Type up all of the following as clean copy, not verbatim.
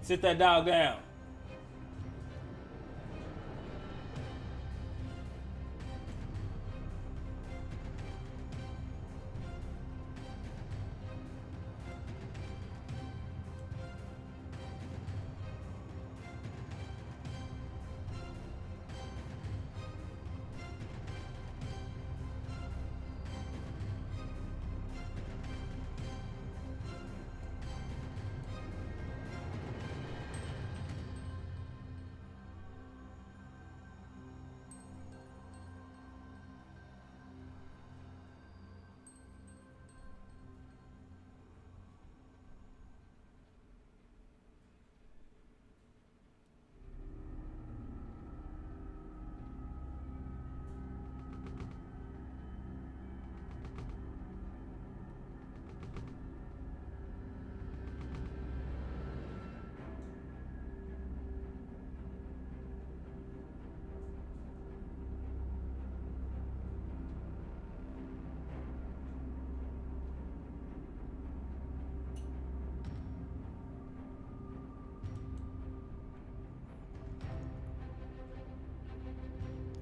Sit that dog down.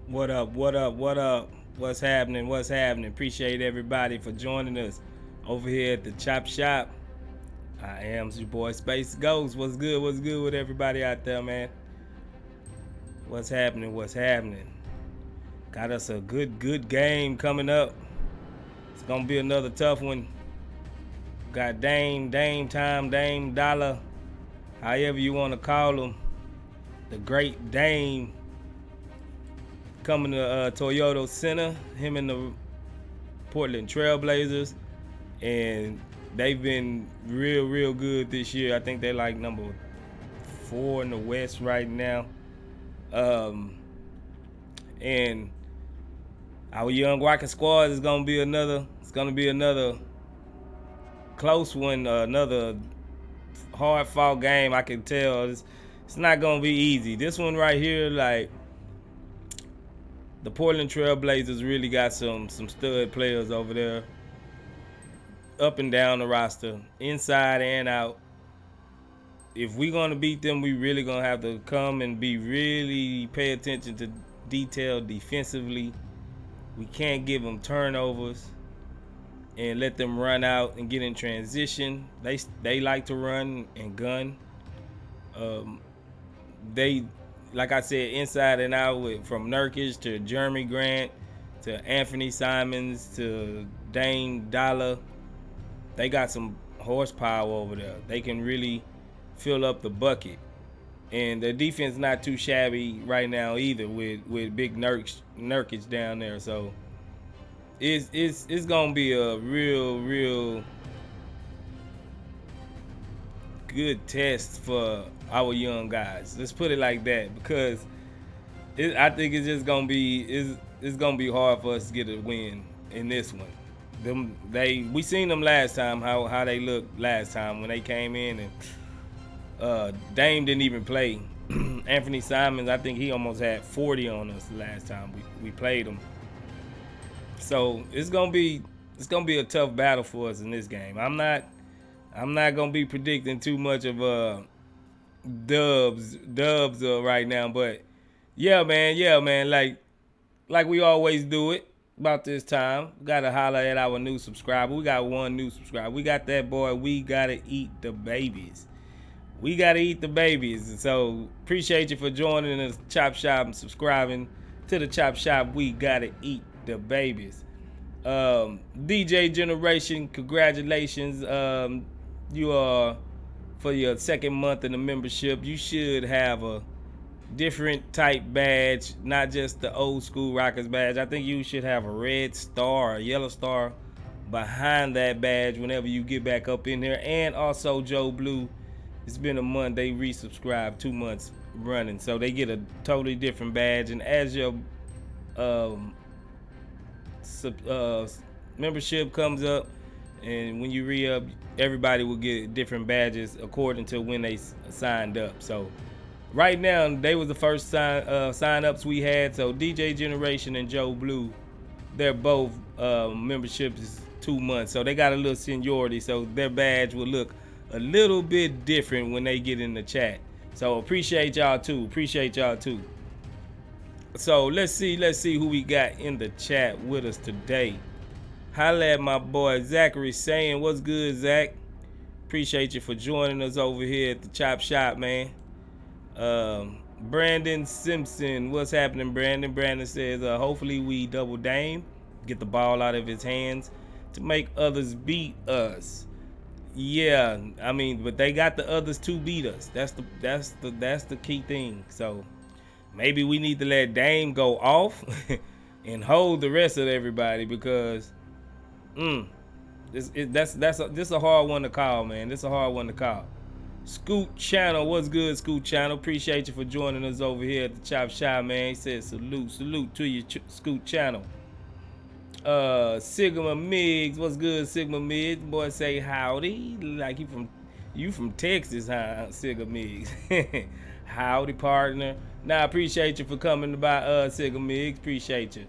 What up? What up? What up? What's happening? What's happening? Appreciate everybody for joining us over here at the Chop Shop. I am your boy Space Ghost. What's good? What's good with everybody out there, man? What's happening? What's happening? Got us a good game coming up. It's gonna be another tough one. Got Dame Time, Dame Dollar, however you want to call him, the great Dame, coming to Toyota Center. Him and the Portland Trailblazers, and they've been real good this year. I think they're like number 4 in the West right now. And our young Rocket Squad is gonna be another. It's gonna be another close one, another hard fought game. I can tell it's not gonna be easy. This one right here, like, the Portland Trailblazers really got some stud players over there, up and down the roster, inside and out. If we're gonna beat them, we really gonna have to come and really pay attention to detail defensively. We can't give them turnovers and let them run out and get in transition. They like to run and gun. They, like I said, inside and out, from Nurkic to Jeremy Grant to Anthony Simons to Dame Dollar. They got some horsepower over there. They can really fill up the bucket. And the defense not too shabby right now either, with big Nurkic down there. So it's gonna be a real good test for our young guys. Let's put it like that, because I think it's just gonna be it's gonna be hard for us to get a win in this one. We seen them last time, how they looked last time when they came in, and Dame didn't even play. Anthony Simons, I think he almost had 40 on us last time we played him. So it's gonna be a tough battle for us in this game. I'm not gonna be predicting too much of dubs right now, but yeah, man, like we always do it about this time. Gotta holler at our new subscriber. We got one new subscriber. We got that boy. We gotta eat the babies. We gotta eat the babies. So appreciate you for joining the Chop Shop and subscribing to the Chop Shop. We gotta eat the babies. DJ Generation, congratulations. You are, for your second month in the membership, you should have a different type badge, not just the old school Rockets badge. I think you should have a red star or a yellow star behind that badge whenever you get back up in there. And also Joe Blue, it's been a month, they resubscribed 2 months running, so they get a totally different badge. And as your membership comes up, and when you re-up, everybody will get different badges according to when they signed up. So right now, they was the first sign-ups we had. So DJ Generation and Joe Blue, they're both memberships is 2 months. So they got a little seniority. So their badge will look a little bit different when they get in the chat. So appreciate y'all too. Appreciate y'all too. So let's see who we got in the chat with us today. Holla at my boy Zachary saying, what's good, Zach? Appreciate you for joining us over here at the Chop Shop, man. Brandon Simpson, what's happening, Brandon? Brandon says, hopefully we double Dame, get the ball out of his hands to make others beat us. Yeah, I mean, but they got the others to beat us. That's the key thing. So maybe we need to let Dame go off and hold the rest of everybody, because this a hard one to call, man. This a hard one to call. Scoot Channel, what's good, Scoot Channel? Appreciate you for joining us over here at the Chop Shop, man. He said salute to you, Scoot Channel. Sigma Miggs, what's good, Sigma Miggs? Boy, say howdy, like you from Texas, huh, Sigma Miggs? Howdy, partner. Nah, appreciate you for coming by, Sigma Miggs. Appreciate you.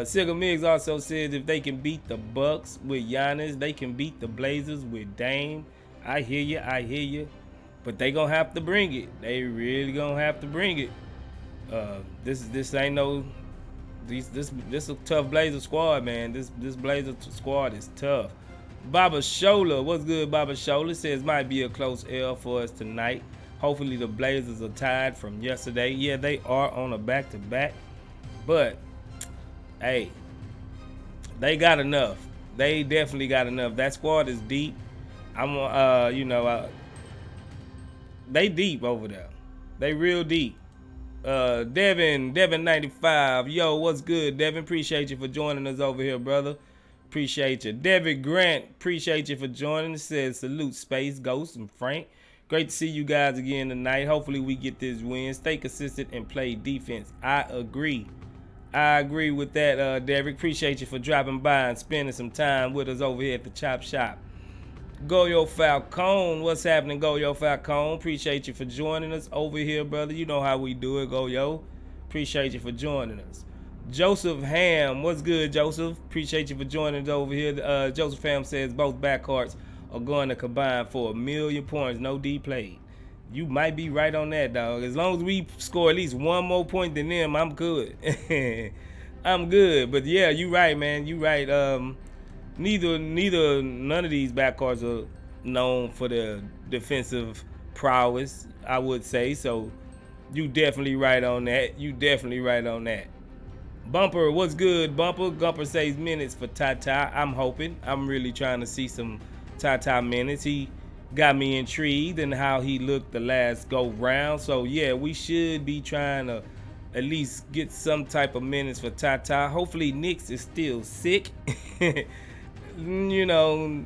Sigma Miggs also says if they can beat the Bucks with Giannis, they can beat the Blazers with Dame. I hear you. But they gonna have to bring it. They really gonna have to bring it. This ain't no. This a tough Blazer squad, man. This Blazer squad is tough. Baba Shola, what's good, Baba Shola? Says might be a close L for us tonight. Hopefully the Blazers are tied from yesterday. Yeah, they are on a back-to-back. But hey, they got enough. They definitely got enough. That squad is deep. They deep over there. They real deep. Devin 95. Yo, what's good, Devin? Appreciate you for joining us over here, brother. Appreciate you. David Grant, appreciate you for joining. It says salute, Space, Ghost, and Frank. Great to see you guys again tonight. Hopefully we get this win. Stay consistent and play defense. I agree with that, Derek. Appreciate you for dropping by and spending some time with us over here at the Chop Shop. Goyo Falcone, what's happening, Goyo Falcone? Appreciate you for joining us over here, brother. You know how we do it, Goyo. Appreciate you for joining us. Joseph Ham, what's good, Joseph? Appreciate you for joining us over here. Joseph Ham says both backcourts are going to combine for 1 million points, no D played. You might be right on that, dog. As long as we score at least one more point than them, I'm good. I'm good. But yeah, you right, man. You right. None of these backcourts are known for their defensive prowess, I would say. So you definitely right on that. Bumper, what's good, Bumper? Bumper says minutes for Tata. I'm hoping. I'm really trying to see some Tata minutes. He got me intrigued in how he looked the last go round. So yeah, we should be trying to at least get some type of minutes for Tata. Hopefully Knicks is still sick.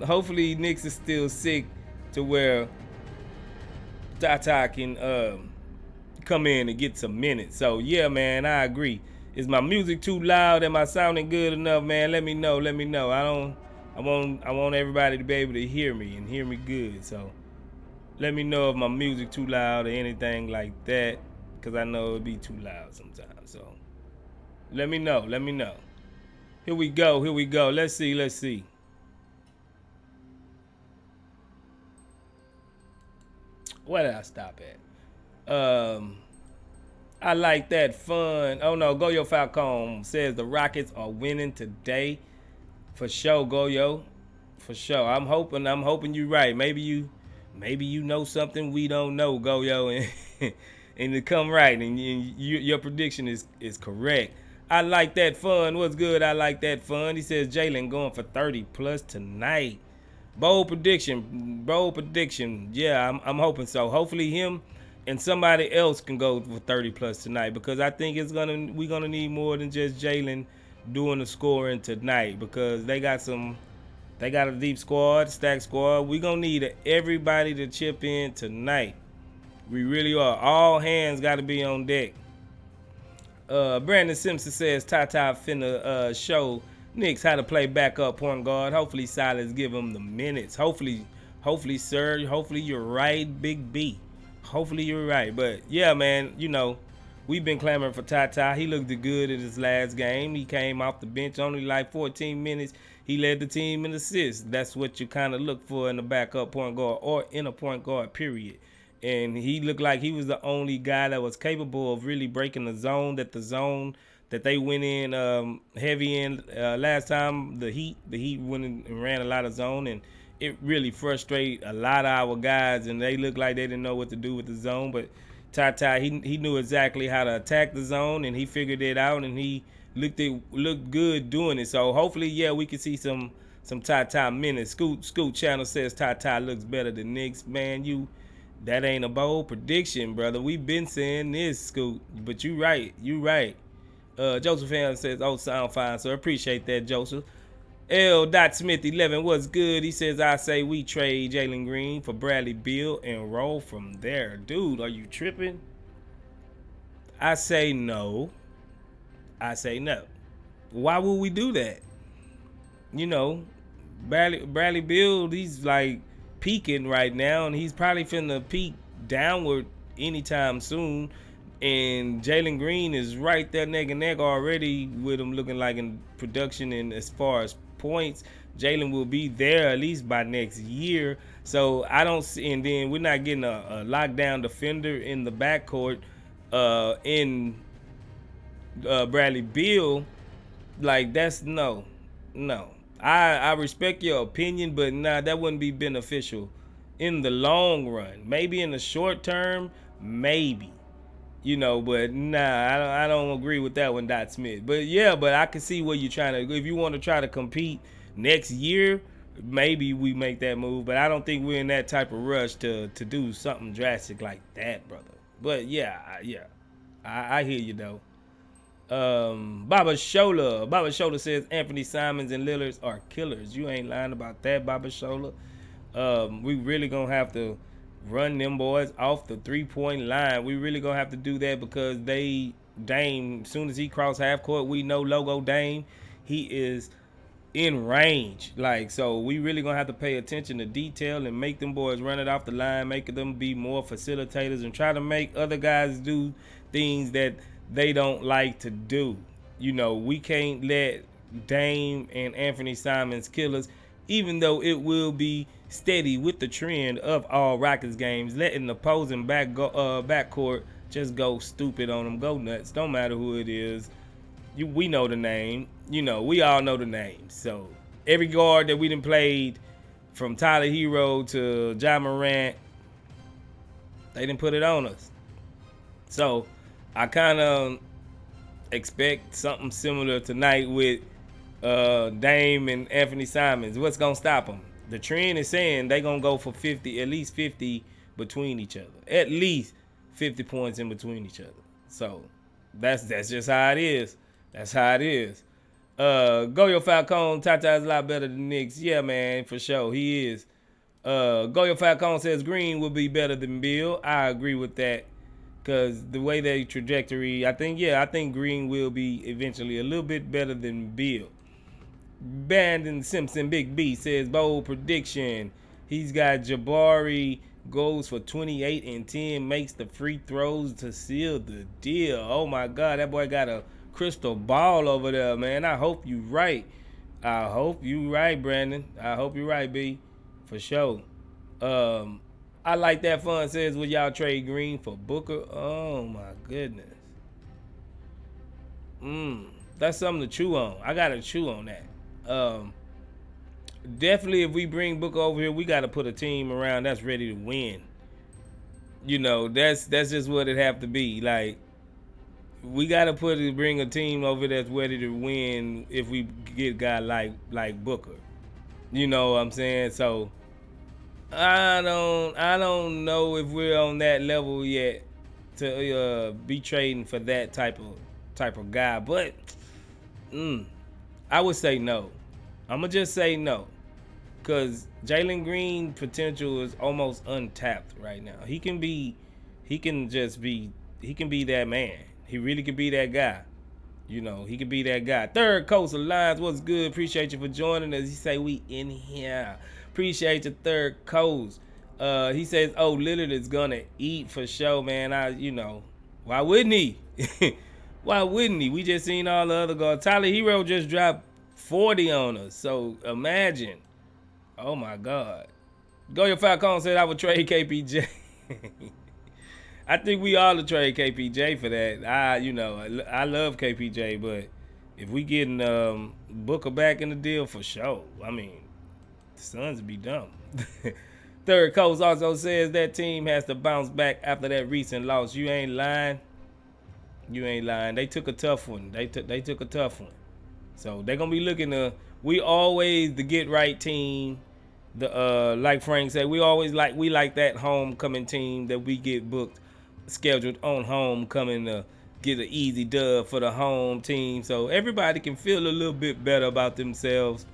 Hopefully Knicks is still sick to where Tata can come in and get some minutes. So yeah, man, I agree. Is my music too loud? Am I sounding good enough, man? Let me know. I want everybody to be able to hear me and hear me good. So let me know if my music too loud or anything like that, because I know it'll be too loud sometimes. So let me know. Here we go. Let's see. Where did I stop at? I like that fun. Oh no, Goyo Falcone says the Rockets are winning today. For sure, Goyo. For sure. I'm hoping you're right. Maybe you know something we don't know, Goyo, and to come right, and your prediction is correct. I like that fun. What's good? I like that fun. He says Jalen going for 30 plus tonight. Bold prediction. Yeah, I'm hoping so. Hopefully him and somebody else can go for 30 plus tonight, because I think we're gonna need more than just Jalen doing the scoring tonight, because they got a deep squad, stacked squad. We're gonna need everybody to chip in tonight. We really are. All hands got to be on deck. Brandon Simpson says Tata finna show Knicks how to play backup point guard. Hopefully Silas give him the minutes. Hopefully, sir. Hopefully you're right, Big B. Hopefully you're right. But yeah, man, we've been clamoring for Ty. He looked good in his last game. He came off the bench only like 14 minutes. He led the team in assists. That's what you kind of look for in a backup point guard or in a point guard, period. And he looked like he was the only guy that was capable of really breaking the zone that they went in heavy in last time. The Heat went in and ran a lot of zone, and it really frustrated a lot of our guys, and they looked like they didn't know what to do with the zone. But Ty, he knew exactly how to attack the zone, and he figured it out, and he looked good doing it. So hopefully, yeah, we can see some Ty minutes. Scoot Channel says Ty looks better than Knicks. Man, that ain't a bold prediction, brother. We've been saying this, Scoot, but you right. Joseph Ham says, "Oh, sound fine, sir. Appreciate that, Joseph." L. Smith 11, what's good? He says, I say we trade Jalen Green for Bradley Beal and roll from there. Dude, are you tripping? I say no. Why would we do that? You know, Bradley Beal, he's like peaking right now, and he's probably finna peak downward anytime soon. And Jalen Green is right there neck and neck already with him looking like in production, and as far as points, Jalen will be there at least by next year. So I don't see, and then we're not getting a lockdown defender in the backcourt in Bradley Beal. Like, that's no. I respect your opinion, but nah, that wouldn't be beneficial in the long run. Maybe in the short term, maybe. But nah, I don't agree with that one, Smith. But yeah, but I can see where you're trying to. If you want to try to compete next year, maybe we make that move. But I don't think we're in that type of rush to do something drastic like that, brother. But yeah, I hear you though. Baba Shola says Anthony Simons and Lillard are killers. You ain't lying about that, Baba Shola. We really gonna have to run them boys off the 3-point line. We really gonna have to do that because Dame, as soon as he cross half court, we know logo Dame, he is in range. Like, so we really gonna have to pay attention to detail and make them boys run it off the line, make them be more facilitators, and try to make other guys do things that they don't like to do. We can't let Dame and Anthony Simons kill us, even though it will be steady with the trend of all Rockets games, letting the opposing backcourt just go stupid on them, go nuts. Don't matter who it is. We know the name. We all know the name. So every guard that we done played, from Tyler Hero to Ja Morant, they didn't put it on us. So I kind of expect something similar tonight with Dame and Anthony Simons. What's gonna stop them? The trend is saying they gonna go for 50, at least 50 between each other, at least 50 points in between each other. So that's just how it is. That's how it is. Goyo Falcone, Tata is a lot better than Knicks. Yeah, man, for sure, he is. Goyo Falcone says Green will be better than Bill. I agree with that. Because the way they trajectory, I think Green will be eventually a little bit better than Bill. Bandon Simpson Big B says bold prediction. He's got Jabari goes for 28 and 10, makes the free throws to seal the deal. Oh my God, that boy got a crystal ball over there, man. I hope you right. I hope you right, Brandon. I hope you right, B. For sure. I like that. Fun says, will y'all trade Green for Booker? Oh my goodness. That's something to chew on. I gotta chew on that. Definitely, if we bring Booker over here, we gotta put a team around that's ready to win. That's just what it have to be. Like, we gotta bring a team over that's ready to win if we get a guy like Booker. You know what I'm saying? So I don't know if we're on that level yet to be trading for that type of guy. But I would say no. I'm gonna just say no, because Jalen Green potential is almost untapped right now. He can be that man. He really could be that guy. He could be that guy. Third Coast Alliance, what's good? Appreciate you for joining us. He say we in here. Appreciate your Third Coast. He says, oh, Lillard is gonna eat for sure, man. Why wouldn't he? Why wouldn't he? We just seen all the other guards. Tyler Hero just dropped 40 on us. So imagine. Oh my God. Goyo Falcone said I would trade KPJ. I think we all would trade KPJ for that. I love KPJ, but if we getting Booker back in the deal for sure, I mean, the Suns be dumb. Third coach also says that team has to bounce back after that recent loss. You ain't lying. You ain't lying. They took a tough one. They took a tough one. So they're gonna be looking to. We always the get right team. The like Frank said, we like that homecoming team that we get booked, scheduled on homecoming to get an easy dub for the home team. So everybody can feel a little bit better about themselves.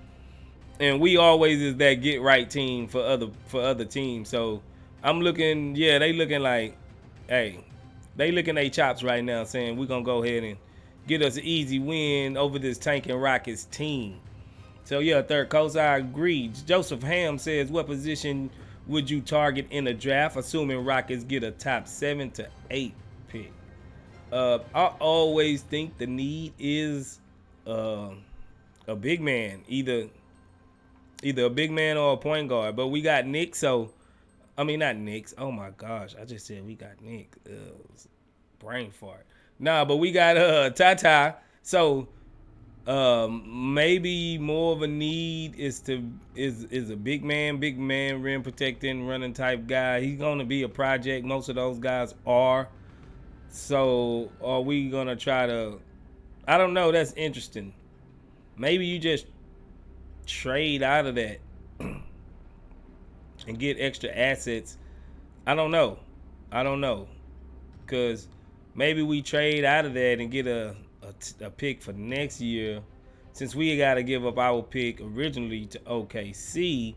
And we always is that get right team for other teams. So I'm looking, yeah, they looking like, hey, they licking their chops right now, saying we're gonna go ahead and get us an easy win over this tanking Rockets team. So yeah, third coach, I agree. Joseph Ham says, what position would you target in a draft, assuming Rockets get a top 7 to 8 pick? I always think the need is a big man, either a big man or a point guard. But we got Nick, so I mean not Knicks. Oh my gosh, I just said we got Nick. Brain fart. Nah, but we got Tata. So maybe more of a need is a big man, rim protecting, running type guy. He's gonna be a project. Most of those guys are. So are we gonna try to? I don't know. That's interesting. Maybe you just trade out of that and get extra assets. I don't know. Because maybe we trade out of that and get a pick for next year, since we got to give up our pick originally to OKC,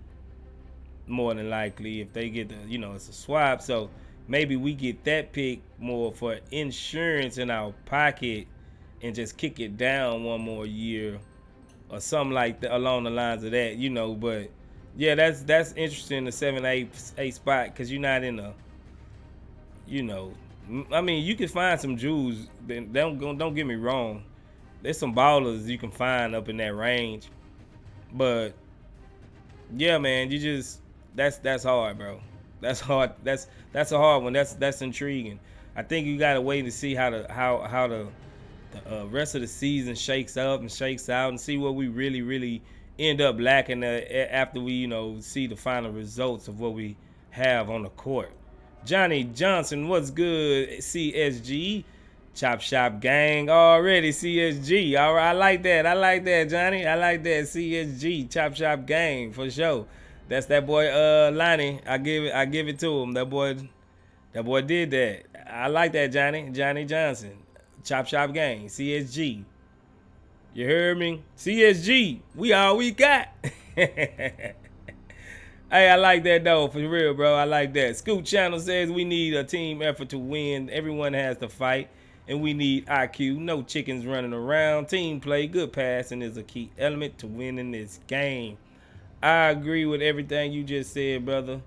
more than likely, if they get it's a swap. So maybe we get that pick more for insurance in our pocket and just kick it down one more year or something like that, along the lines of that, but yeah, that's interesting, the 7-8 spot, because you're not in a, I mean, you can find some Jews. Don't get me wrong. There's some ballers you can find up in that range, but yeah, man, that's hard, bro. That's hard. That's a hard one. That's intriguing. I think you gotta wait to see how the rest of the season shakes up and shakes out, and see what we really end up lacking after we see the final results of what we have on the court. Johnny Johnson, what's good? CSG, Chop Shop Gang already. CSG, all right. I like that, Johnny. I like that. CSG, Chop Shop Gang for sure. That's that boy, Lonnie. I give it to him. That boy did that. I like that, Johnny Johnson, Chop Shop Gang, CSG. You heard me? CSG, we all we got. Hey, I like that though, for real, bro. I like that. Scoot Channel says we need a team effort to win. Everyone has to fight, and we need IQ. No chickens running around. Team play, good passing is a key element to winning this game. I agree with everything you just said, brother.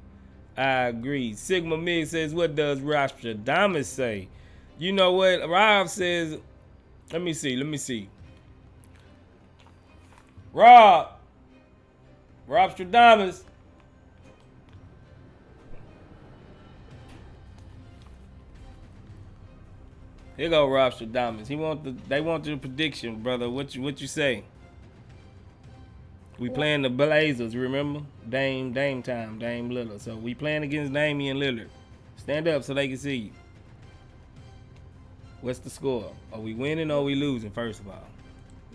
I agree. Sigma Mig says, what does Rostradamus say? You know what? Rob says, let me see. Rostradamus. Here go Rostradamus. They want the prediction, brother. What you say? We playing the Blazers, remember? Dame time, Dame Lillard. So we playing against Damian Lillard. Stand up so they can see you. What's the score? Are we winning or are we losing, first of all?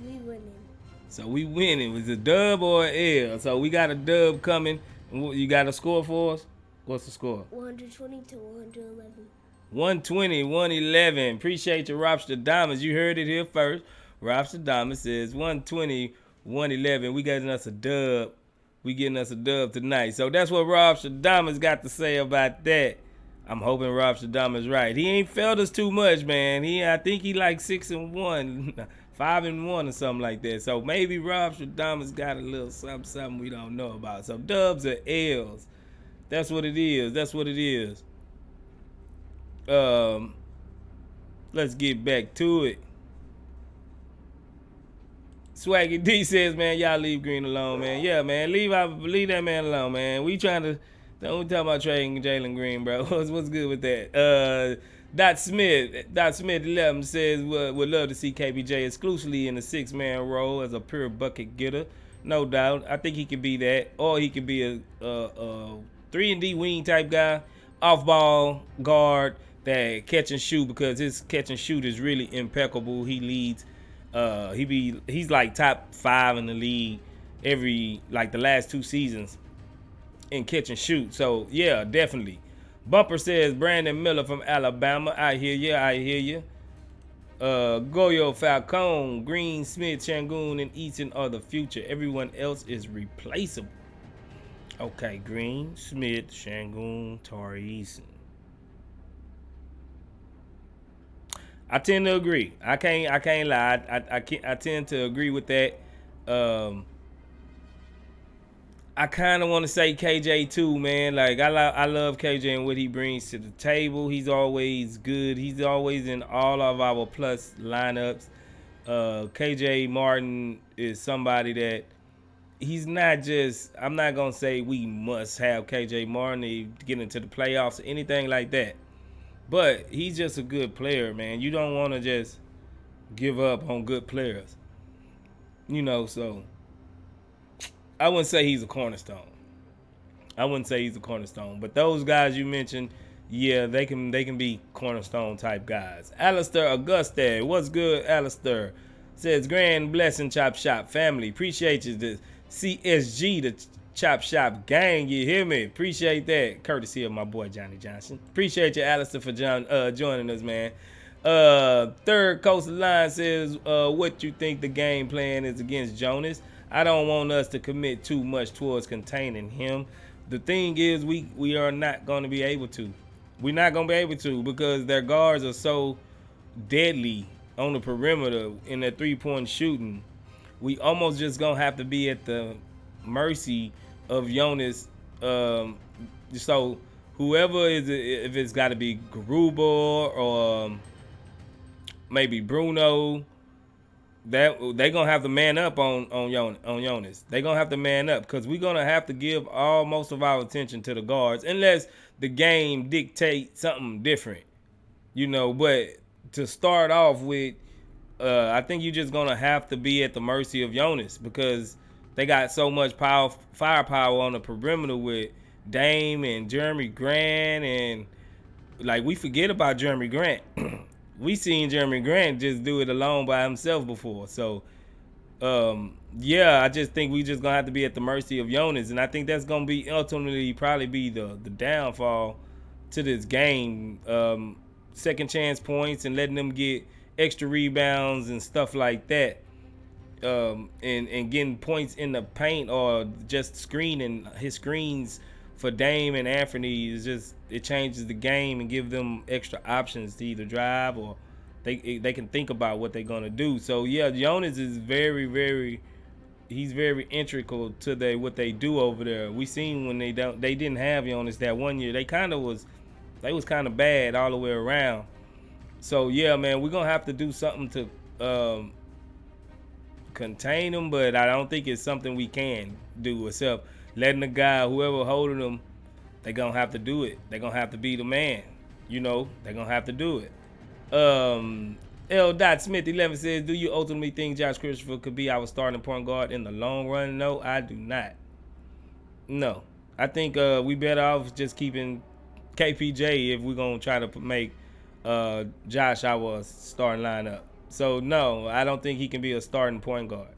We winning. So we winning. Was it a dub or an L? So we got a dub coming. You got a score for us? What's the score? 120 to 111. 120, 111. Appreciate you, Rostradamus. You heard it here first. Rostradamus says 120, 111. We getting us a dub. We getting us a dub tonight. So that's what Rostradamus got to say about that. I'm hoping Rostradamus right. He ain't failed us too much, man. I think he like 6-1, 5-1 or something like that. So maybe Rostradamus got a little something we don't know about. So dubs or L's. That's what it is. Let's get back to it. Swaggy D says, man, y'all leave Green alone, man. Yeah, man, leave that man alone, man. We trying to don't talk about trading Jalen Green, bro. What's good with that? Dot Smith 11 says would love to see KBJ exclusively in the 6-man role as a pure bucket getter. No doubt. I think he could be that, or he could be a 3-and-D wing type guy, off ball guard that catch and shoot, because his catch and shoot is really impeccable. He leads. He's like top 5 in the league the last 2 seasons in catch and shoot. So yeah, definitely. Bumper says Brandon Miller from Alabama. I hear you. Goyo Falcone, Green, Smith, Sengun, and Eason are the future. Everyone else is replaceable. Okay, Green, Smith, Sengun, Tari, Eason. I tend to agree. I can't lie. I tend to agree with that. I kind of want to say KJ too, man. Like I love KJ and what he brings to the table. He's always good. He's always in all of our plus lineups. KJ Martin is somebody that he's not just. I'm not gonna say we must have KJ Martin to get into the playoffs or anything like that. But he's just a good player, man. You don't want to just give up on good players. So I wouldn't say he's a cornerstone. But those guys you mentioned, yeah, they can be cornerstone type guys. Alistair Auguste, what's good, Alistair? Says, grand blessing, Chop Shop family. Appreciate you, the CSG, the Chop Shop gang, you hear me? Appreciate that. Courtesy of my boy Johnny Johnson. Appreciate you, Alistair, for joining us, man. Third Coast Line says, what you think the game plan is against Jonas? I don't want us to commit too much towards containing him. The thing is, we are not going to be able to. We're not going to be able to because their guards are so deadly on the perimeter in their three-point shooting. We almost just going to have to be at the mercy of Jonas. So whoever is, if it's got to be Garuba or maybe Bruno, that they gonna have to man up on Jonas. They gonna have to man up because we're gonna have to give most of our attention to the guards unless the game dictates something different, But to start off with, I think you're just gonna have to be at the mercy of Jonas because they got so much firepower on the perimeter with Dame and Jeremy Grant, and like we forget about Jeremy Grant. We seen Jeremy Grant just do it alone by himself before. So, I just think we just going to have to be at the mercy of Jonas. And I think that's going to be ultimately probably be the downfall to this game. Second chance points and letting them get extra rebounds and stuff like that. And getting points in the paint or just screening his screens for Dame and Anthony is just, it changes the game and give them extra options to either drive or they can think about what they're gonna do. So yeah, Jonas is he's very integral to what they do over there. We seen when they didn't have Jonas that one year. They was kind of bad all the way around. So yeah, man, we're gonna have to do something to contain them, but I don't think it's something we can do except letting the guy, whoever holding them, they're going to have to do it. They're going to have to be the man. They're going to have to do it. L. Smith 11 says, do you ultimately think Josh Christopher could be our starting point guard in the long run? No, I do not. No. I think we better off just keeping KPJ if we're going to try to make Josh our starting lineup. So, no, I don't think he can be a starting point guard.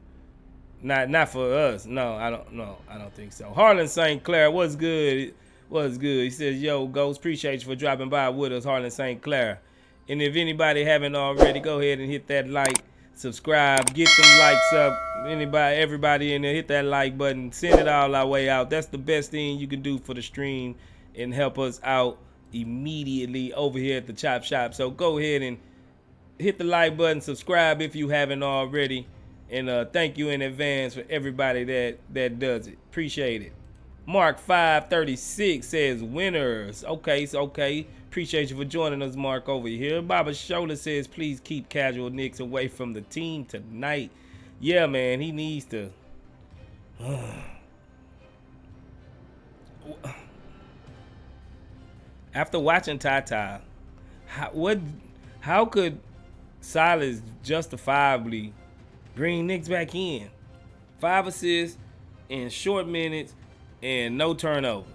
Not for us. No, I don't think so. Harlan St. Clair, what's good? What's good? He says, yo, Ghost, appreciate you for dropping by with us, Harlan St. Clair. And if anybody haven't already, go ahead and hit that like, subscribe, get them likes up. Everybody in there, hit that like button, send it all our way out. That's the best thing you can do for the stream and help us out immediately over here at the Chop Shop. So go ahead and hit the like button, subscribe if you haven't already. And thank you in advance for everybody that does it. Appreciate it. Mark 536 says winners. Okay, so okay. Appreciate you for joining us, Mark, over here. Baba Shola says, please keep casual Knicks away from the team tonight. Yeah, man, he needs to. After watching Tata, how could Silas justifiably bring Knicks back in? 5 assists in short minutes and no turnovers.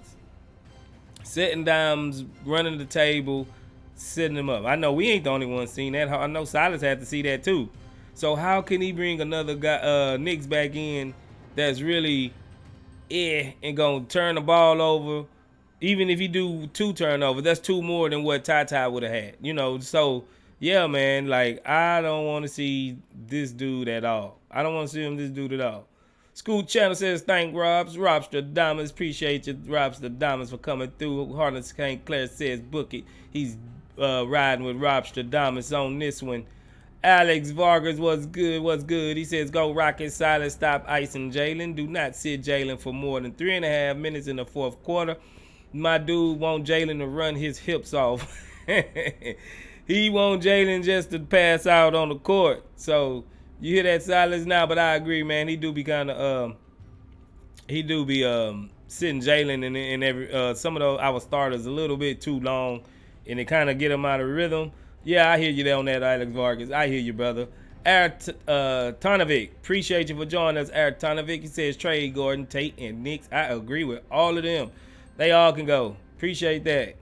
Setting downs, running the table, setting them up. I know we ain't the only one seeing that. I know Silas had to see that too. So how can he bring another guy, Knicks back in that's really and gonna turn the ball over? Even if he do 2 turnovers, that's 2 more than what Tata would have had. You know, so yeah, man, like I don't want to see this dude at all. I don't want to see him this dude at all. School Channel says, thank Robstradamus. Appreciate you, Robstradamus, for coming through. Harlan St. Clair says, book it. He's riding with Robstradamus on this one. Alex Vargas, what's good? What's good? He says, go Rocket Silence, stop icing Jalen. Do not sit Jalen for more than 3.5 minutes in the fourth quarter. My dude want Jalen to run his hips off. He want Jalen just to pass out on the court. So you hear that silence now, but I agree, man. He do be kind of sitting Jalen in every some of our starters a little bit too long, and it kind of get him out of rhythm. Yeah, I hear you there on that, Alex Vargas. I hear you, brother. Tonovic, appreciate you for joining us. Tonovic, he says trade Gordon, Tate, and Knicks. I agree with all of them. They all can go. Appreciate that.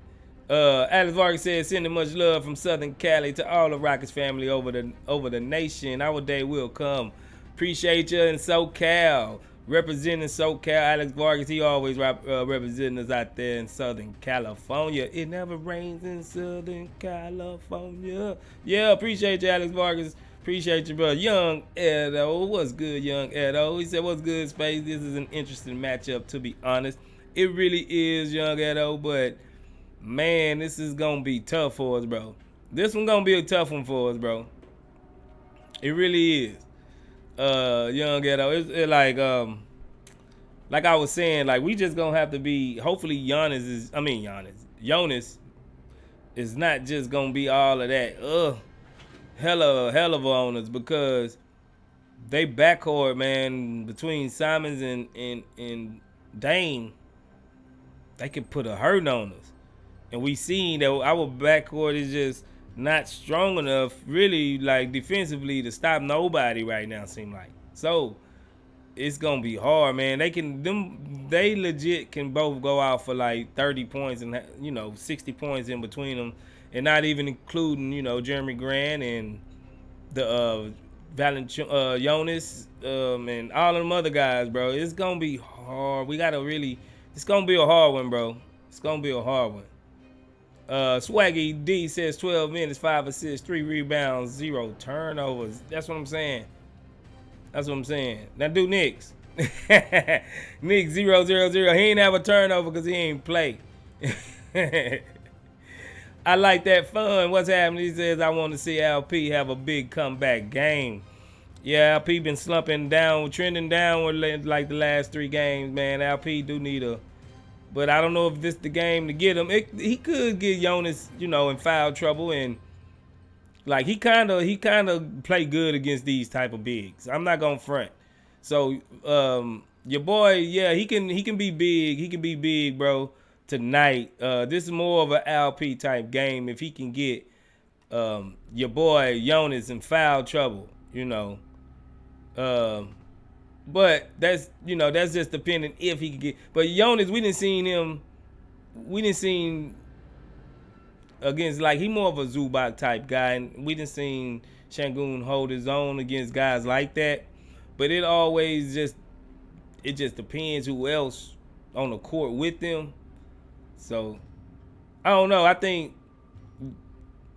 Alex Vargas says, sending much love from Southern Cali to all the Rockets family over the nation. Our day will come. Appreciate you in SoCal. Representing SoCal, Alex Vargas, he always representing us out there in Southern California. It never rains in Southern California. Yeah, appreciate you, Alex Vargas. Appreciate you, bro. Young Edo. What's good, Young Edo? He said, what's good, Space? This is an interesting matchup, to be honest. It really is, Young Edo, but man, this is gonna be tough for us, bro. This one gonna be a tough one for us, bro. It really is. Young Edo. It's like I was saying, like we just gonna have to be. Hopefully, Jonas is not just gonna be all of that. Hell of on us, because they backcourt, man, between Simons and Dame, they can put a hurt on us. And we seen that our backcourt is just not strong enough, really, like defensively, to stop nobody right now. Seem like so, it's gonna be hard, man. They legit can both go out for like 30 points and 60 points in between them, and not even including Jeremy Grant and the Jonas and all of them other guys, bro. It's gonna be hard. It's gonna be a hard one, bro. It's gonna be a hard one. Swaggy D says 12 minutes, 5 assists, 3 rebounds, 0 turnovers. That's what I'm saying. Now do Knicks. Knicks 0-0-0. He ain't have a turnover because he ain't play. I like that fun. What's happening? He says, I want to see LP have a big comeback game. Yeah, LP been slumping down, trending downward like the last 3 games, man. LP do need but I don't know if this the game to get him. He could get Jonas, in foul trouble, and like he kind of play good against these type of bigs. I'm not gonna front. So your boy, yeah, he can be big. He can be big, bro. Tonight, this is more of an LP type game. If he can get your boy Jonas in foul trouble, But that's just depending if he can get. But Jonas, we didn't seen against, like, he more of a Zubac type guy, and we didn't seen Sengun hold his own against guys like that. But it just depends who else on the court with them. So I don't know. I think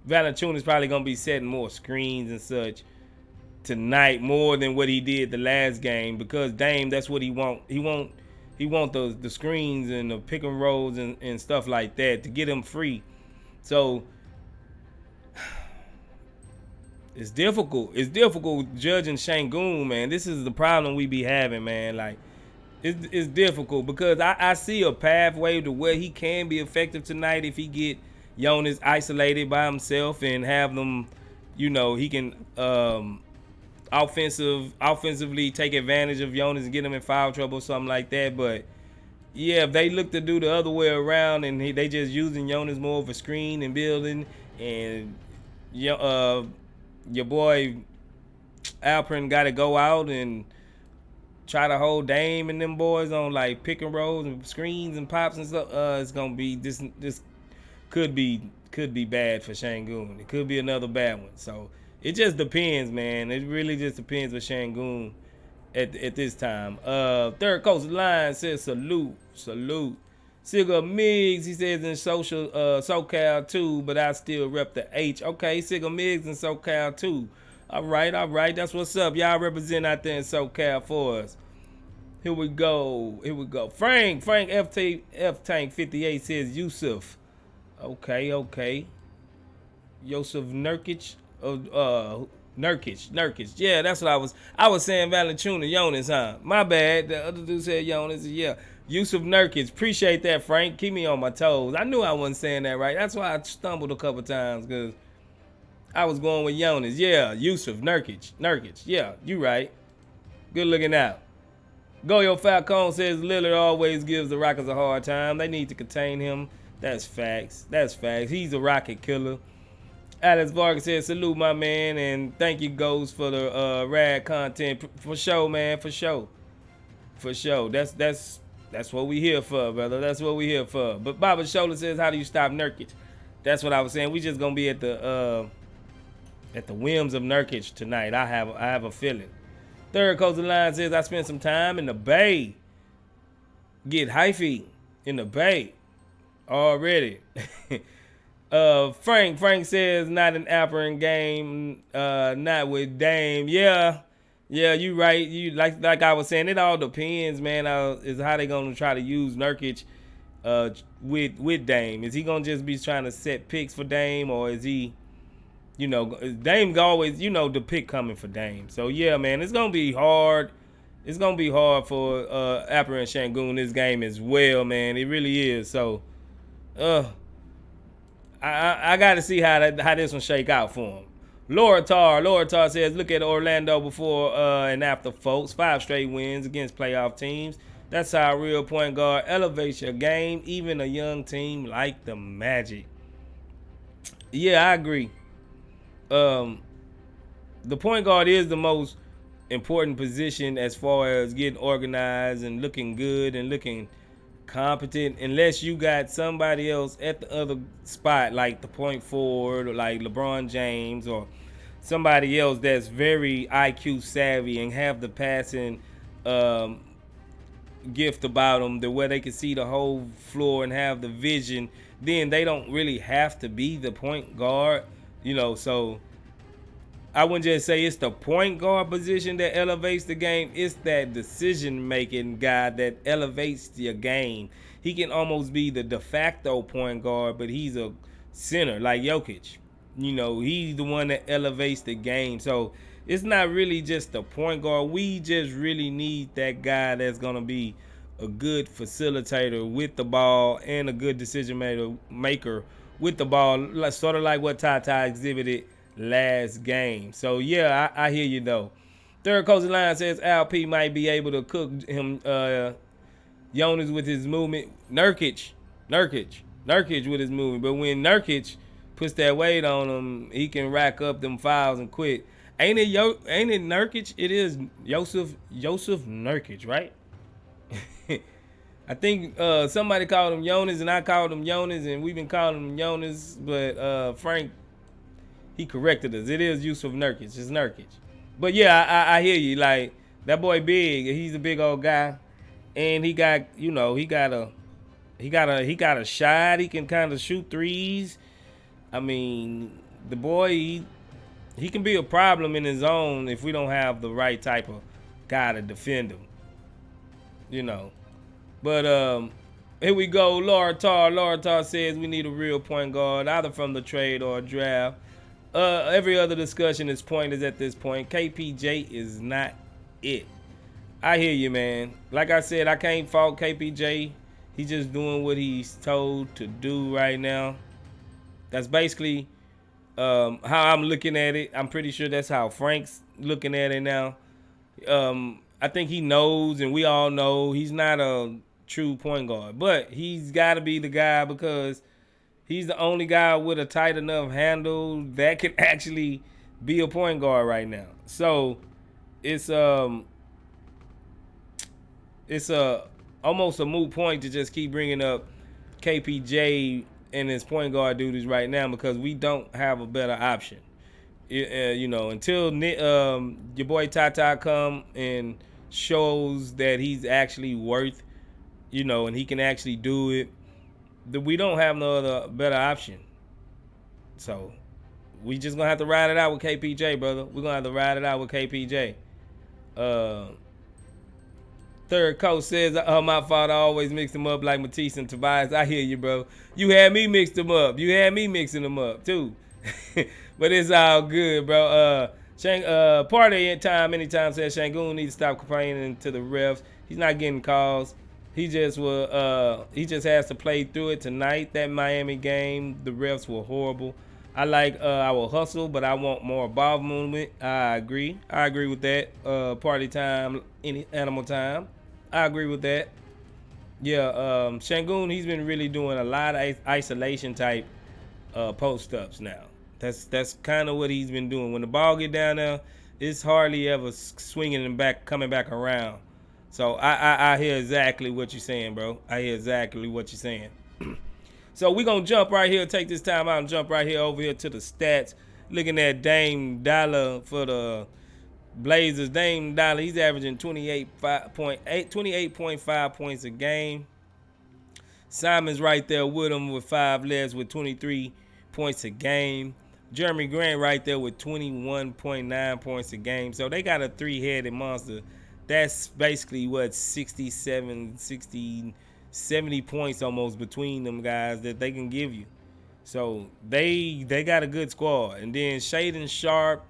Valanciunas probably gonna be setting more screens and such tonight, more than what he did the last game, because Dame, that's what he want. He want the screens and the pick and rolls and stuff like that to get him free. So it's difficult. It's difficult judging Sengun, man. This is the problem we be having, man. Like, It's difficult because I see a pathway to where he can be effective tonight if he get Jonas isolated by himself and have them, he can offensively take advantage of Jonas and get him in foul trouble or something like that. But yeah, if they look to do the other way around and they just using Jonas more of a screen and building, and your boy Alperen got to go out and try to hold Dame and them boys on like pick and rolls and screens and pops and stuff, it's gonna be this could be bad for Sengun. It could be another bad one. So it just depends, man. It really just depends with Sengun at this time. Third Coast Line says salute. Sigga Miggs, he says in SoCal too, but I still rep the H. Okay, Sigga Miggs in SoCal too. All right. That's what's up. Y'all represent out there in SoCal for us. Here we go. Frank F Tank 58 says Yusuf. Okay. Yusuf Nurkic. Nurkic. Yeah, that's what I was saying Valanciunas, Jonas, huh? My bad. The other dude said Jonas. Yeah. Yusuf Nurkic. Appreciate that, Frank. Keep me on my toes. I knew I wasn't saying that right. That's why I stumbled a couple times, because I was going with Jonas. Yeah, Yusuf Nurkic. Yeah, you right. Good looking out. Goyo Falcone says Lillard always gives the Rockets a hard time. They need to contain him. That's facts. He's a Rocket killer. Alex Vargas says salute, my man, and thank you, Ghost, for the rad content. For sure, man. For sure. That's what we here for, brother. That's what we here for. But Baba Shola says, how do you stop Nurkic? That's what I was saying. We just gonna be at the whims of Nurkic tonight. I have a feeling. Third Coastal Line says, I spent some time in the Bay. Get hyphy in the Bay already. Frank says, not an Alperen game, not with Dame. Yeah, you right. You like I was saying, it all depends, man. Is how they gonna try to use Nurkic with Dame. Is he gonna just be trying to set picks for Dame, or is he, Dame always, the pick coming for Dame. So yeah, man, it's gonna be hard. It's gonna be hard for Alperen Sengun this game as well, man. It really is. So, I got to see how this one shake out for him. Laura Tar says, look at Orlando before and after, folks. 5 straight wins against playoff teams. That's how a real point guard elevates your game, even a young team like the Magic. Yeah, I agree. The point guard is the most important position as far as getting organized and looking good and looking competent, unless you got somebody else at the other spot, like the point forward, or like LeBron James, or somebody else that's very IQ savvy and have the passing gift about them, where they can see the whole floor and have the vision. Then they don't really have to be the point guard, so I wouldn't just say it's the point guard position that elevates the game. It's that decision-making guy that elevates your game. He can almost be the de facto point guard, but he's a center like Jokic. He's the one that elevates the game. So it's not really just the point guard. We just really need that guy that's going to be a good facilitator with the ball and a good decision maker with the ball, sort of like what Tata exhibited last game. So yeah, I hear you though. Third Coastal Line says LP might be able to cook him Jonas with his movement. Nurkic with his movement. But when Nurkic puts that weight on him, he can rack up them fouls and quit. Ain't it Nurkic? It is Yusuf Nurkic, right? I think somebody called him Jonas and I called him Jonas, and we've been calling him Jonas, but Frank, he corrected us. It is Yusuf Nurkic. It's Nurkic. But yeah, I hear you. Like, that boy big. He's a big old guy, and he got a shot. He can kind of shoot threes. I mean, the boy, he can be a problem in his zone if we don't have the right type of guy to defend him. But here we go. Laura Tar says we need a real point guard, either from the trade or a draft. Every other discussion is pointless at this point. KPJ is not it. I hear you, man. Like I said, I can't fault KPJ. He's just doing what he's told to do right now. That's basically how I'm looking at it. I'm pretty sure that's how Frank's looking at it now. I think he knows, and we all know he's not a true point guard, but he's got to be the guy because he's the only guy with a tight enough handle that can actually be a point guard right now. So it's almost a moot point to just keep bringing up KPJ and his point guard duties right now because we don't have a better option. Until your boy Tata come and shows that he's actually worth, and he can actually do it, we don't have no other better option. So we just gonna have to ride it out with KPJ, brother. We're gonna have to ride it out with KPJ. Third coach says, my father always mixed them up like Matisse and Tobias. I hear you, bro. You had me mix them up. You had me mixing them up, too. But it's all good, bro. Party time anytime says Sengun needs to stop complaining to the refs. He's not getting calls. He just has to play through it tonight. That Miami game, the refs were horrible. I like our hustle, but I want more ball movement. I agree with that. Party time, any animal time. I agree with that. Yeah, Sengun, he's been really doing a lot of isolation type post ups now. That's kind of what he's been doing. When the ball get down there, it's hardly ever swinging and back, coming back around. So I hear exactly what you're saying, bro. I hear exactly what you're saying. So we're going to jump right here, take this time out and jump right here over here to the stats. Looking at Dame Dollar for the Blazers. Dame Dollar, he's averaging 28.5 points a game. Simon's right there with him with 5 less with 23 points a game. Jeremy Grant right there with 21.9 points a game. So they got a three-headed monster. That's basically what 70 points almost between them guys that they can give you. So they got a good squad. And then Shaden Sharp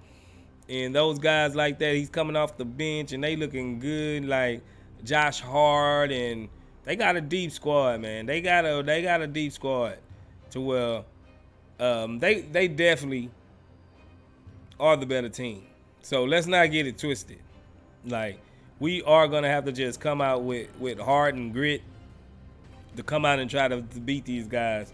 and those guys like that, he's coming off the bench and they looking good, like Josh Hart, and they got a deep squad, man. They got a deep squad to where they definitely are the better team. So let's not get it twisted. Like, we are gonna have to just come out with heart and grit to come out and try to beat these guys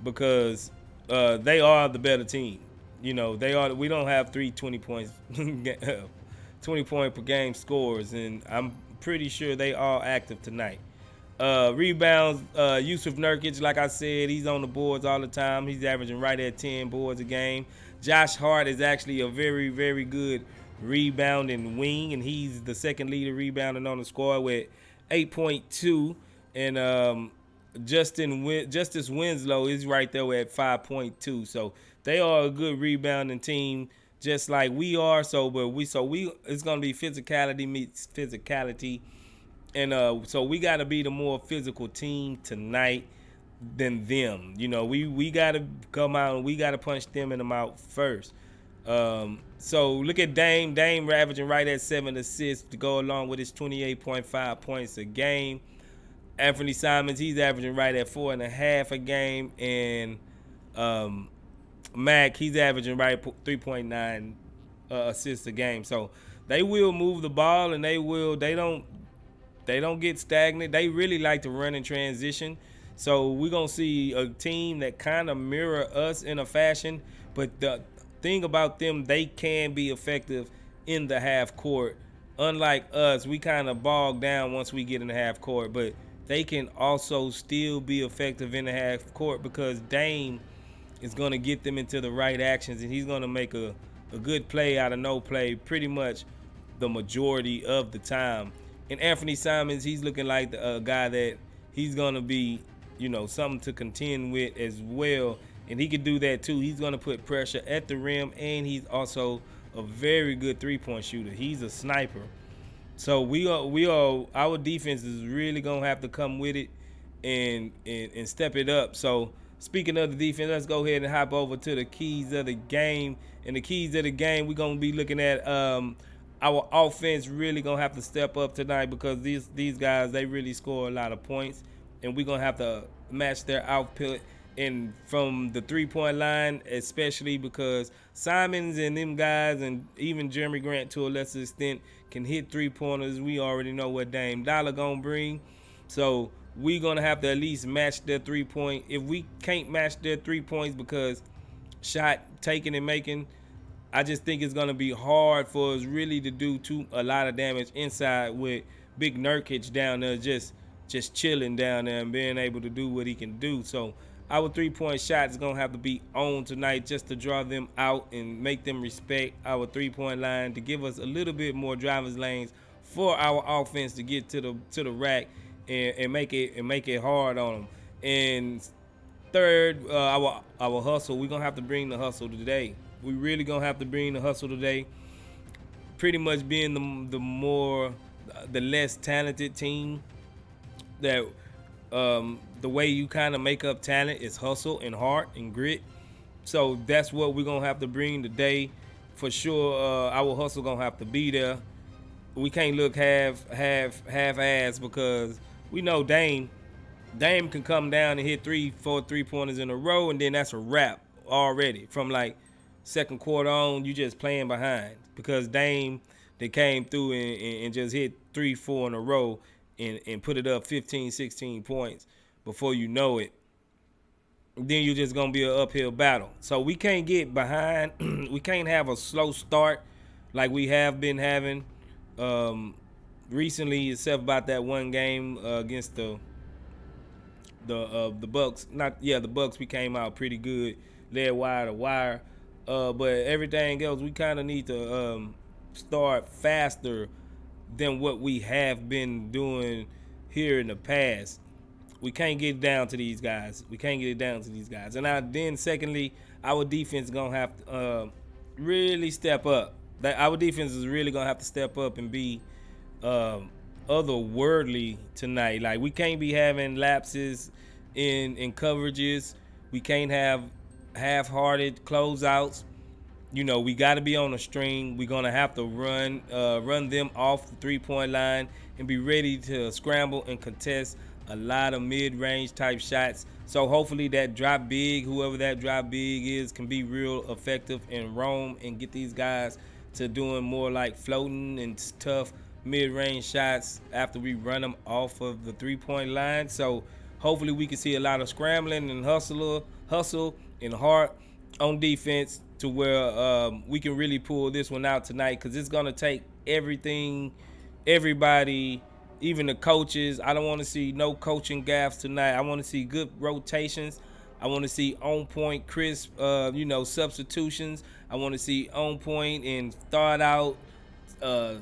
because they are the better team. They are. We don't have 20 points, 20 point per game scores, and I'm pretty sure they are active tonight. Rebounds, Yusuf Nurkic, like I said, he's on the boards all the time. He's averaging right at 10 boards a game. Josh Hart is actually a very, very good rebounding wing, and he's the second leader rebounding on the squad with 8.2. And Justice Winslow is right there at 5.2. So they are a good rebounding team, just like we are. It's gonna be physicality meets physicality, and so we gotta be the more physical team tonight than them. We gotta come out and we gotta punch them in the mouth first. So look at Dame. Dame averaging right at 7 assists to go along with his 28.5 points a game. Anthony Simons, he's averaging right at 4.5 a game, and Mac, he's averaging right at 3.9 assists a game. So they will move the ball, and they don't get stagnant. They really like to run in transition. So we're gonna see a team that kind of mirror us in a fashion, but the thing about them, they can be effective in the half court. Unlike us, we kind of bog down once we get in the half court, but they can also still be effective in the half court because Dame is going to get them into the right actions, and he's going to make a good play out of no play pretty much the majority of the time. And Anthony Simons, he's looking like a guy that he's going to be, something to contend with as well. And he can do that too. He's going to put pressure at the rim, and he's also a very good three-point shooter. He's a sniper. So our defense is really gonna have to come with it and step it up. So speaking of the defense, let's go ahead and hop over to the keys of the game. And the keys of the game, we're gonna be looking at our offense really gonna have to step up tonight because these guys, they really score a lot of points, and we're gonna have to match their output. And from the 3-point line, especially because Simons and them guys, and even Jeremy Grant to a lesser extent, can hit 3-pointers. We already know what Dame Dollar gonna bring, so we gonna have to at least match their 3-point. If we can't match their 3 points because shot taking and making, I just think it's gonna be hard for us really to do a lot of damage inside with Big Nurkic down there just chilling down there and being able to do what he can do. So our 3-point shot is gonna have to be on tonight just to draw them out and make them respect our 3-point line, to give us a little bit more driver's lanes for our offense to get to the rack and make it hard on them. And third, our hustle. We're gonna have to bring the hustle today. We really gonna have to bring the hustle today. Pretty much being the less talented team, that the way you kind of make up talent is hustle and heart and grit. So that's what we're gonna have to bring today for sure. Our hustle gonna have to be there. We can't look half ass because we know Dame can come down and hit 3-4 3-pointers in a row, and then that's a wrap already. From like second quarter on, you just playing behind because Dame, they came through and just hit 3-4 in a row and put it up 15, 16 points before you know it. Then you're just gonna be an uphill battle. So we can't get behind. We can't have a slow start like we have been having recently, except about that one game against the Bucks. The Bucks, we came out pretty good, led wire to wire. But everything else, we kind of need to start faster than what we have been doing here in the past. We can't get down to these guys. And then secondly, our defense gonna have to really step up. Our defense is really gonna have to step up and be otherworldly tonight. Like, we can't be having lapses in coverages. We can't have half-hearted closeouts. You know, we got to be on a string. We're going to have to run them off the 3-point line and be ready to scramble and contest a lot of mid-range type shots. So hopefully that drop big, whoever that drop big is, can be real effective and roam and get these guys to doing more like floating and tough mid-range shots after we run them off of the 3-point line. So hopefully we can see a lot of scrambling and hustle and heart on defense to where we can really pull this one out tonight, because it's going to take everybody, even the coaches. I don't want to see no coaching gaffes tonight. I want to see good rotations. I want to see on-point, crisp, substitutions. I want to see on-point and thought out a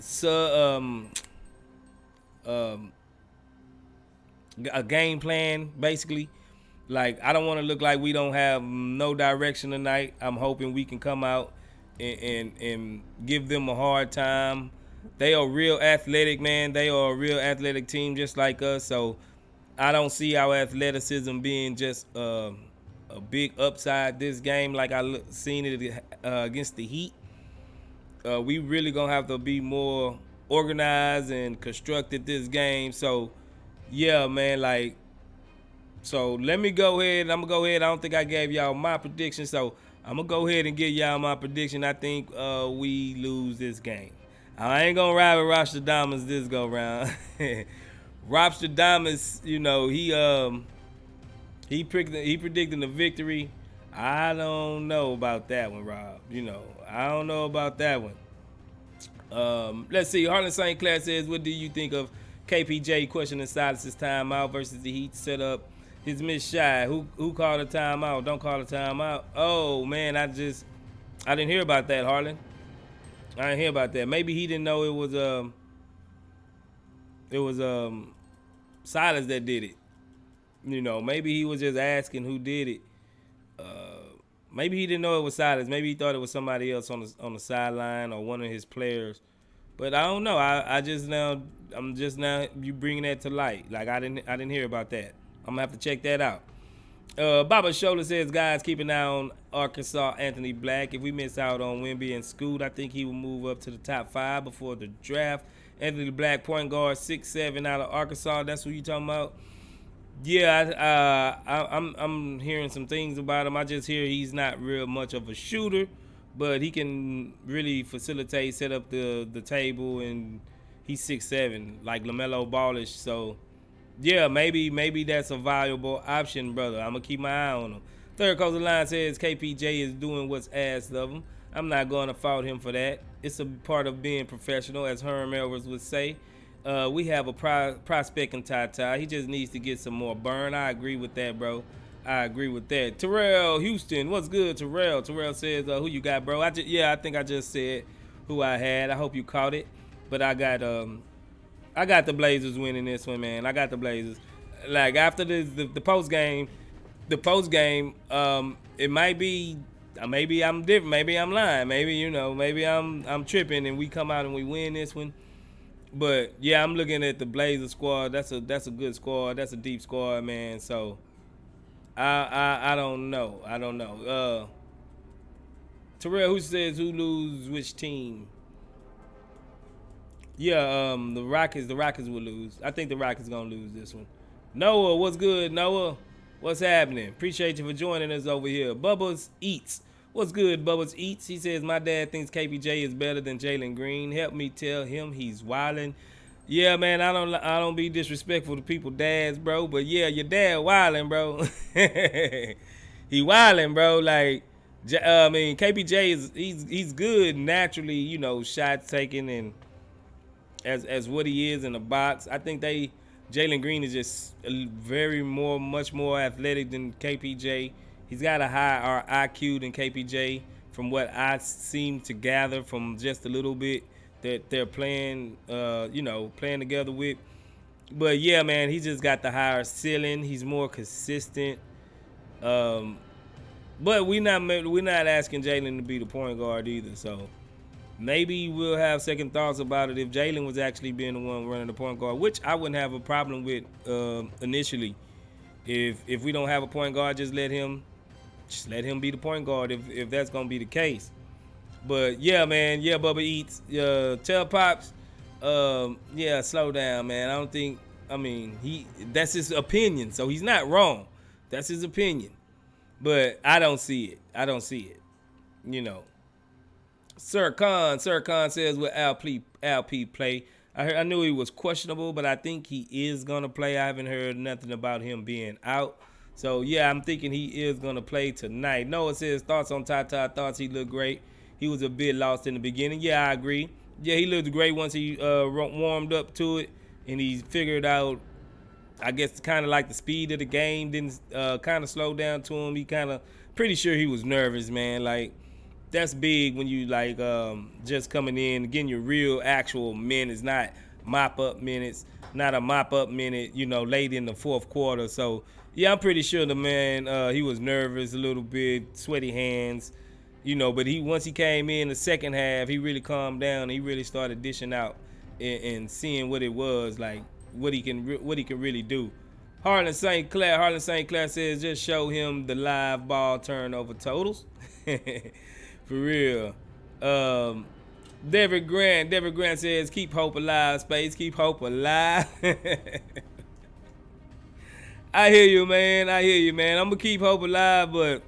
game plan, basically. Like, I don't want to look like we don't have no direction tonight. I'm hoping we can come out and give them a hard time. They are real athletic, man. They are a real athletic team just like us. So I don't see our athleticism being just a big upside this game like I seen it against the Heat. We really going to have to be more organized and constructed this game. So, yeah, man, so let me go ahead. I'm going to go ahead. I don't think I gave y'all my prediction, so I'm going to go ahead and give y'all my prediction. I think we lose this game. I ain't going to ride with Rostradamus this go round. Rostradamus, he predicting the victory. I don't know about that one, Rob. I don't know about that one. Let's see. Harlan St. Clair says, what do you think of KPJ questioning Silas's timeout versus the Heat set up his missed shot? Who called a timeout? Don't call a timeout. Oh, man, I didn't hear about that, Harlan. I didn't hear about that. Maybe he didn't know it was Silas that did it. Maybe he was just asking who did it. Maybe he didn't know it was Silas. Maybe he thought it was somebody else on the sideline or one of his players. But I don't know. I'm just now you bringing that to light. Like, I didn't hear about that. I'm gonna have to check that out. Baba Shola says, guys, keep an eye on Arkansas Anthony Black. If we miss out on Wemby and Scoot, I think he will move up to the top 5 before the draft. Anthony Black, point guard, 6'7" out of Arkansas. That's what you talking about? Yeah, I'm hearing some things about him. I just hear he's not real much of a shooter, but he can really facilitate, set up the table, and he's 6'7", like LaMelo Ballish. So yeah, maybe that's a valuable option, brother. I'm gonna keep my eye on him. Third Coastal Line says KPJ is doing what's asked of him. I'm not gonna fault him for that. It's a part of being professional, as Herm Edwards would say. We have a prospect in Tata. He just needs to get some more burn. I agree with that, bro. I agree with that. Terrell Houston, what's good, Terrell? Terrell says, who you got, bro? I think I just said who I had. I hope you caught it, but I got the Blazers winning this one, man. I got the Blazers. Like after the post game, it might be maybe I'm different, maybe I'm lying, maybe I'm tripping and we come out and we win this one. But yeah, I'm looking at the Blazers squad. That's a good squad. That's a deep squad, man. So I don't know. Terrell, who says who lose which team? Yeah, the Rockets will lose. I think the Rockets gonna lose this one. Noah, what's good, Noah? What's happening? Appreciate you for joining us over here. Bubba's Eats. What's good, Bubba's Eats? He says, my dad thinks KPJ is better than Jalen Green. Help me tell him he's wildin'. Yeah, man, I don't be disrespectful to people's dads, bro. But yeah, your dad wildin', bro. He wildin', bro. Like, KPJ he's good naturally, shot taking and as what he is in the box. I think Jalen Green is just much more athletic than KPJ. He's got a higher IQ than KPJ from what I seem to gather from just a little bit that they're playing together with. But yeah, man, he just got the higher ceiling. He's more consistent. But we're not asking Jalen to be the point guard either. So maybe we'll have second thoughts about it if Jalen was actually being the one running the point guard, which I wouldn't have a problem with initially. If we don't have a point guard, just let him be the point guard if that's gonna be the case. But yeah, man, yeah, Bubba Eats, tell Pops, slow down, man. That's his opinion, so he's not wrong. That's his opinion, but I don't see it. Sir Khan says will Al P play? I knew he was questionable, but I think he is gonna play. I haven't heard nothing about him being out. So yeah, I'm thinking he is gonna play tonight. Noah says thoughts on Tata. Thoughts he looked great. He was a bit lost in the beginning. Yeah, I agree. Yeah, he looked great once he warmed up to it and he figured out. I guess kind of like the speed of the game didn't kind of slow down to him. He kind of pretty sure he was nervous, man. Like that's big when you like just coming in, getting your real actual minutes, not mop up minutes, not a mop up minute, late in the fourth quarter. So yeah, I'm pretty sure the man he was nervous a little bit, sweaty hands, but once he came in the second half, he really calmed down. He really started dishing out and seeing what it was like, what he can really do. Harlan St. Clair says just show him the live ball turnover totals. For real. David Grant says keep hope alive, Space. Keep hope alive. I hear you, man. I'm gonna keep hope alive, but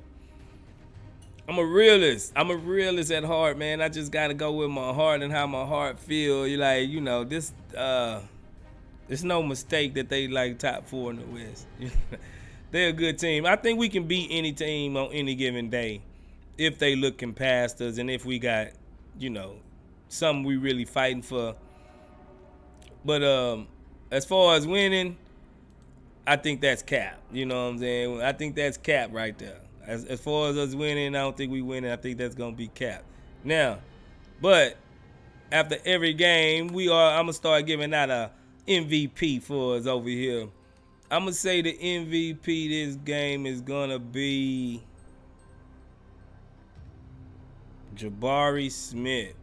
I'm a realist. At heart, man. I just gotta go with my heart and how my heart feel. This it's no mistake that they like top 4 in the West. They're a good team. I think we can beat any team on any given day if they looking past us and if we got, something we really fighting for. But as far as winning, I think that's cap. You know what I'm saying? I think that's cap right there. As far as us winning, I don't think we winning. I think that's gonna be cap. Now, but after every game, I'm gonna start giving out a MVP for us over here. I'm gonna say the MVP this game is gonna be Jabari Smith.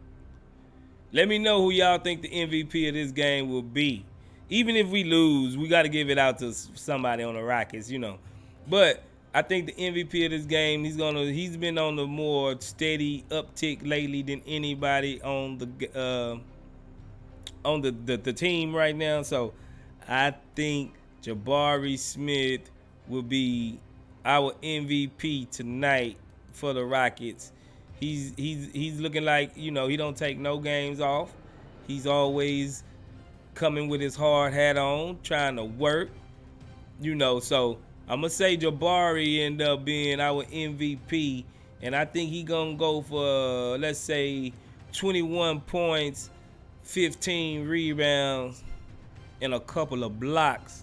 Let me know who y'all think the MVP of this game will be. Even if we lose, we got to give it out to somebody on the Rockets, But I think the MVP of this game, he's been on the more steady uptick lately than anybody on the team right now. So I think Jabari Smith will be our MVP tonight for the Rockets. He's looking like, he don't take no games off. He's always coming with his hard hat on, trying to work. So I'm gonna say Jabari end up being our MVP, and I think he gonna go for let's say 21 points, 15 rebounds, and a couple of blocks.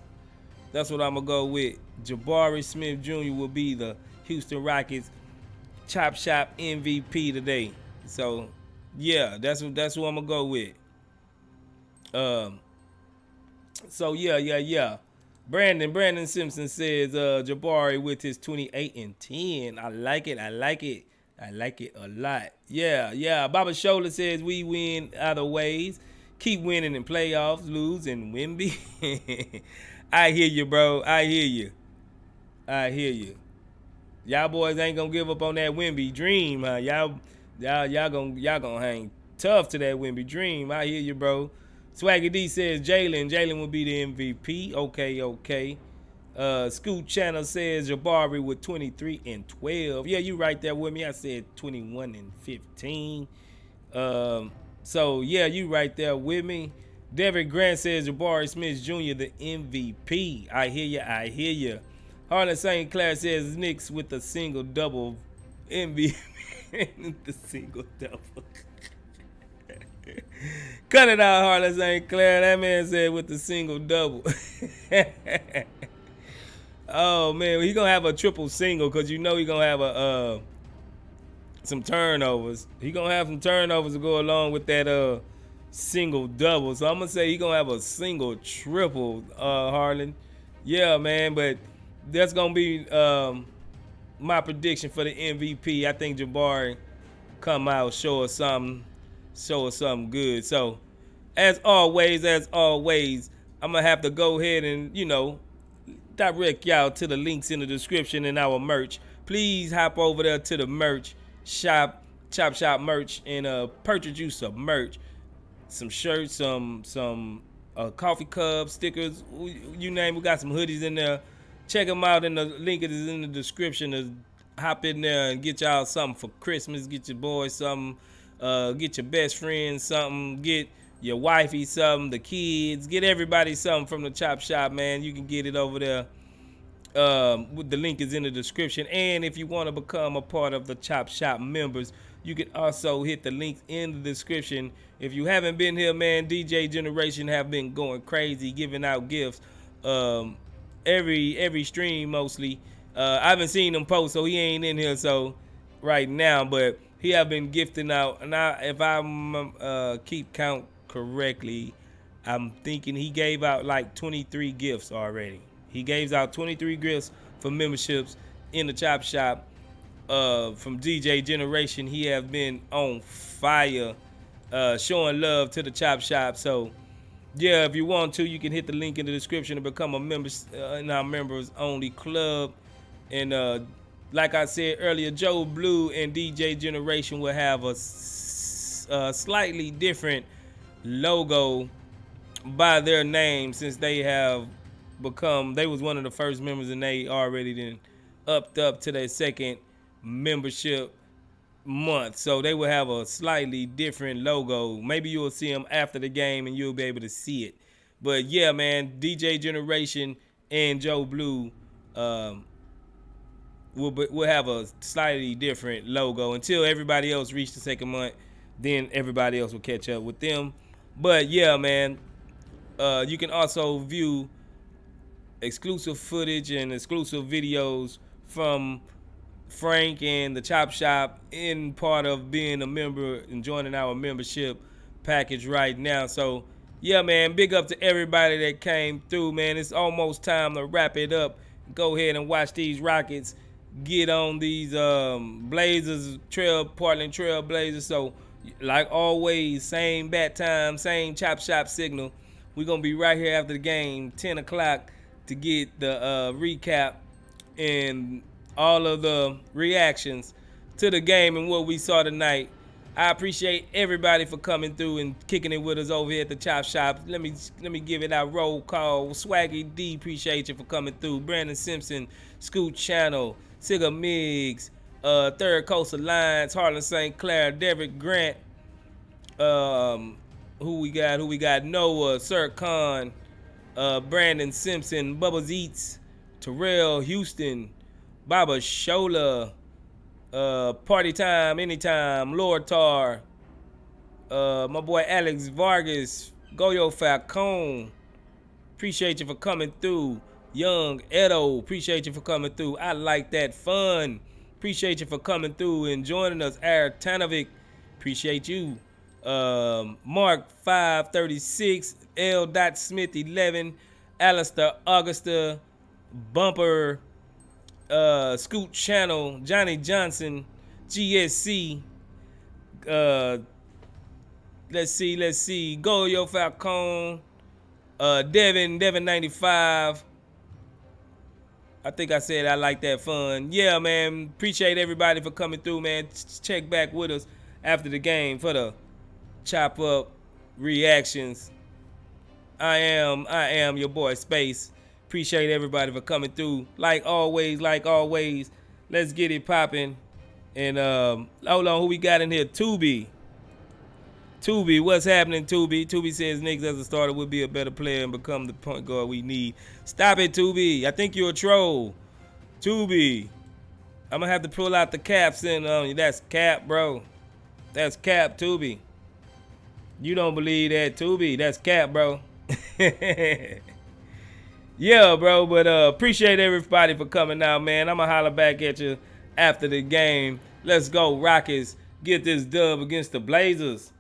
That's what I'm gonna go with. Jabari Smith Jr. will be the Houston Rockets Chop Shop MVP today. So yeah, that's who I'm gonna go with. So yeah. Brandon Simpson says Jabari with his 28 and 10. I like it a lot. Yeah. Baba Shola says we win other ways. Keep winning in playoffs, lose in Wemby. I hear you, bro. I hear you. Y'all boys ain't gonna give up on that Wemby dream, huh? Y'all gonna hang tough to that Wemby dream. I hear you, bro. Swaggy D says Jalen will be the MVP. Okay. Scoot Channel says Jabari with 23 and 12. Yeah, you right there with me. I said 21 and 15. So yeah, you right there with me. Derek Grant says Jabari Smith Jr. the MVP. I hear you. Harlan St. Clair says Knicks with the single double MVP. The single double. Cut it out, Harlan St. Clair. That man said with the single double. Oh man, he gonna have a triple single because he gonna have some turnovers. He gonna have some turnovers to go along with that single double. So I'm gonna say he gonna have a single triple, Harlan. Yeah, man, but that's gonna be my prediction for the MVP. I think Jabari come out, show us something good. So as always, I'm gonna have to go ahead and direct y'all to the links in the description in our merch. Please hop over there to the merch shop, Chop Shop merch, and purchase you some merch, some shirts, some coffee cups, stickers, you name it. We got some hoodies in there. Check them out, and the link is in the description. To hop in there and get y'all something for Christmas. Get your boys something. Get your best friend something. Get your wifey something. The kids. Get everybody something from the Chop Shop, man. You can get it over there. The link is in the description. And if you want to become a part of the Chop Shop members, you can also hit the link in the description. If you haven't been here, man, DJ Generation have been going crazy giving out gifts. Every stream mostly. I haven't seen him post, so he ain't in here so right now, but he have been gifting out, and if I keep count correctly, I'm thinking he gave out like 23 gifts already. He gave out 23 gifts for memberships in the Chop Shop. From DJ Generation, he have been on fire, showing love to the Chop Shop. So yeah, if you want to, you can hit the link in the description to become a member in our members only club. And like I said earlier, Joe Blue and DJ Generation will have a slightly different logo by their name, since they was one of the first members, and they already then upped up to their second membership month. So they will have a slightly different logo. Maybe you'll see them after the game and you'll be able to see it. But yeah, man, DJ Generation and Joe Blue will have a slightly different logo until everybody else reach the second month. Then everybody else will catch up with them. But yeah, man, you can also view exclusive footage and exclusive videos from Frank and the Chop Shop in part of being a member and joining our membership package right now. So yeah, man, big up to everybody that came through, man. It's almost time to wrap it up. Go ahead and watch these Rockets get on these Portland Trail Blazers. So like always, same bat time, same Chop Shop signal. We're gonna be right here after the game, 10 o'clock, to get the recap and all of the reactions to the game and what we saw tonight. I appreciate everybody for coming through and kicking it with us over here at the Chop Shop. Let me give it our roll call. Swaggy D, appreciate you for coming through. Brandon Simpson, Scoot Channel, Sigga Miggs, Third Coast Alliance, Harlan St. Clair, Derek Grant, who we got? Noah, Sir Khan, Brandon Simpson, Bubba's Eats, Terrell Houston, Baba Shola, Party Time Anytime, Lord Tar, my boy Alex Vargas, Goyo Falcone, appreciate you for coming through. Young Edo, appreciate you for coming through. I like that fun. Appreciate you for coming through and joining us. Eric Tanovic, appreciate you. Mark 536, L. Smith 11, Alistair Augusta, Bumper, Scoot Channel, Johnny Johnson, GSC. Let's see. Goyo Falcone, Devin 95. I think I said I like that fun. Yeah, man. Appreciate everybody for coming through, man. Check back with us after the game for the chop up reactions. I am your boy Space. Appreciate everybody for coming through. Like always, let's get it popping. And hold on, who we got in here? Tubi, what's happening, Tubi? Tubi says Knicks as a starter would be a better player and become the point guard we need. Stop it, Tubi. I think you're a troll. Tubi, I'm gonna have to pull out the caps and that's cap, bro. That's cap, Tubi. You don't believe that, Tubi? That's cap, bro. Yeah, bro, but appreciate everybody for coming out, man. I'm going to holler back at you after the game. Let's go, Rockets. Get this dub against the Blazers.